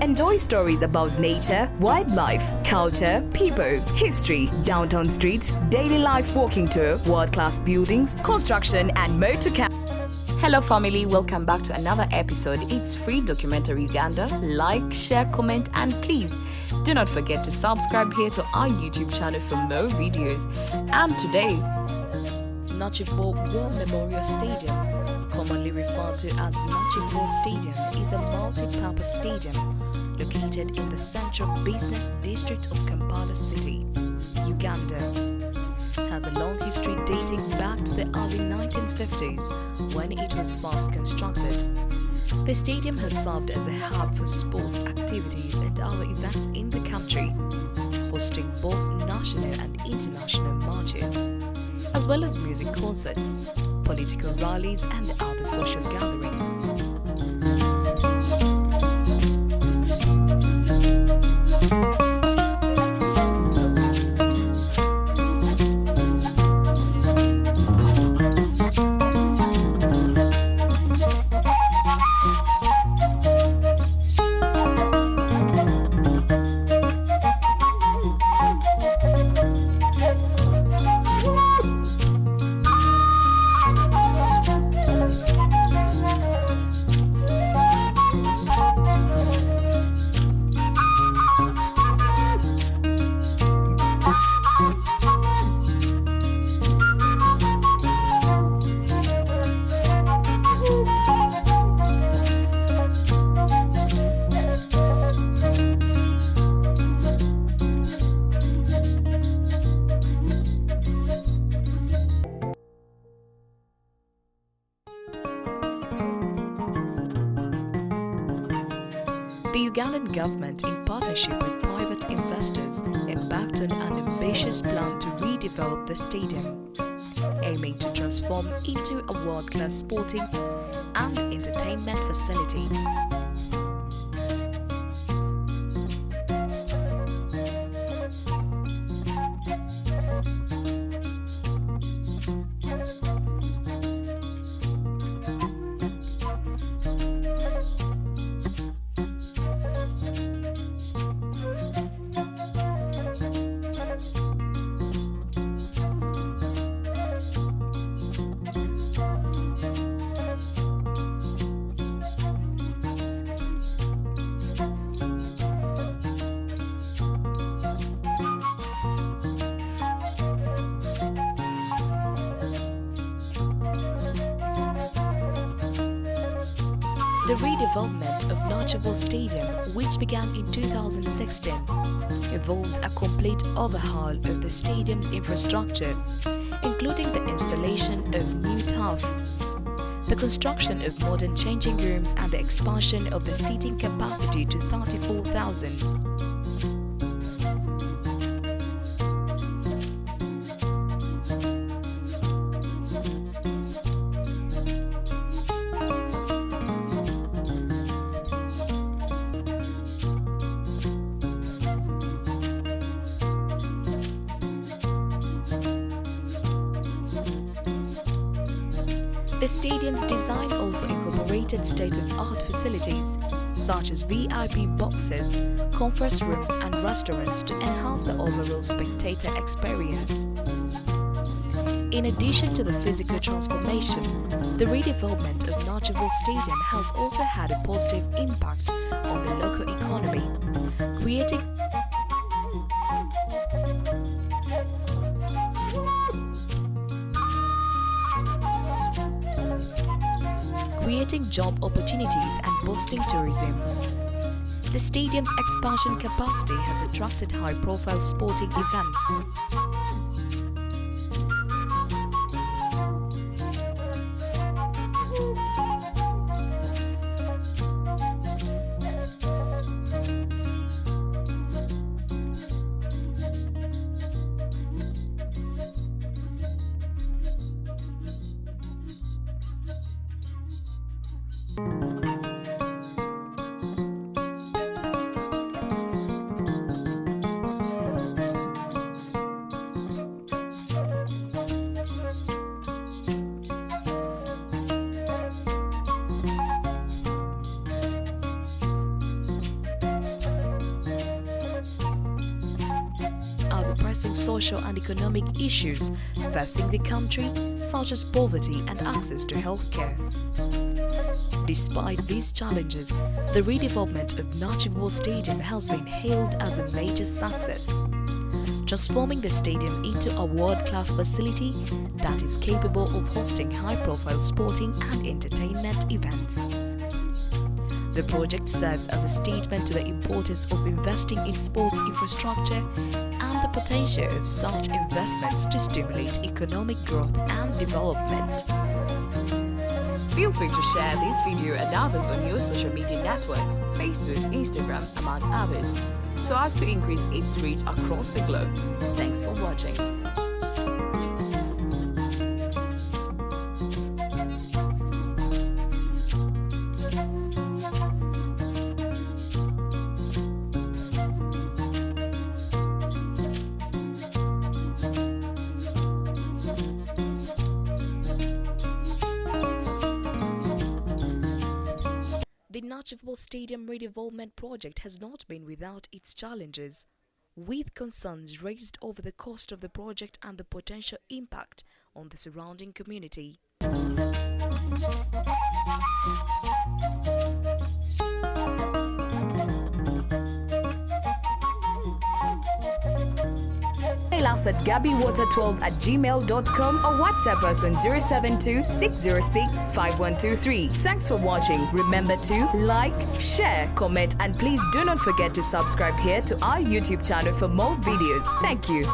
Enjoy stories about nature, wildlife, culture, people, history, downtown streets, daily life walking tour, world-class buildings, construction and motor Hello family, welcome back to another episode. It's free documentary Uganda. Like, share, comment and please do not forget to subscribe here to our YouTube channel for more videos. And today, Nakivubo War Memorial Stadium, commonly referred to as Nakivubo Stadium, is a multi-purpose stadium located in the central business district of Kampala City, Uganda. Has a long history dating back to the early 1950s when it was first constructed. The stadium has served as a hub for sports activities and other events in the country, hosting both national and international matches, as well as music concerts, political rallies and other social gatherings. The Ugandan government, in partnership with private investors, embarked on an ambitious plan to redevelop the stadium, aiming to transform into a world-class sporting and entertainment facility. The redevelopment of Nakivubo Stadium, which began in 2016, involved a complete overhaul of the stadium's infrastructure, including the installation of new turf, the construction of modern changing rooms and the expansion of the seating capacity to 34,000. The stadium's design also incorporated state-of-art facilities, such as VIP boxes, conference rooms and restaurants to enhance the overall spectator experience. In addition to the physical transformation, the redevelopment of Nakivubo Stadium has also had a positive impact on the local economy, creating job opportunities and boosting tourism. The stadium's expansion capacity has attracted high-profile sporting events. pressing social and economic issues facing the country, such as poverty and access to healthcare. Despite these challenges, the redevelopment of Nakivubo Stadium has been hailed as a major success, transforming the stadium into a world-class facility that is capable of hosting high-profile sporting and entertainment events. The project serves as a statement to the importance of investing in sports infrastructure and the potential of such investments to stimulate economic growth and development. Feel free to share this video and others on your social media networks, Facebook, Instagram, among others, so as to increase its reach across the globe. Thanks for watching. The Nakivubo Stadium redevelopment project has not been without its challenges, with concerns raised over the cost of the project and the potential impact on the surrounding community. Mail us at gabiwater12@gmail.com or WhatsApp us on 072-606-5123. Thanks for watching. Remember to like, share, comment, and please do not forget to subscribe here to our YouTube channel for more videos. Thank you.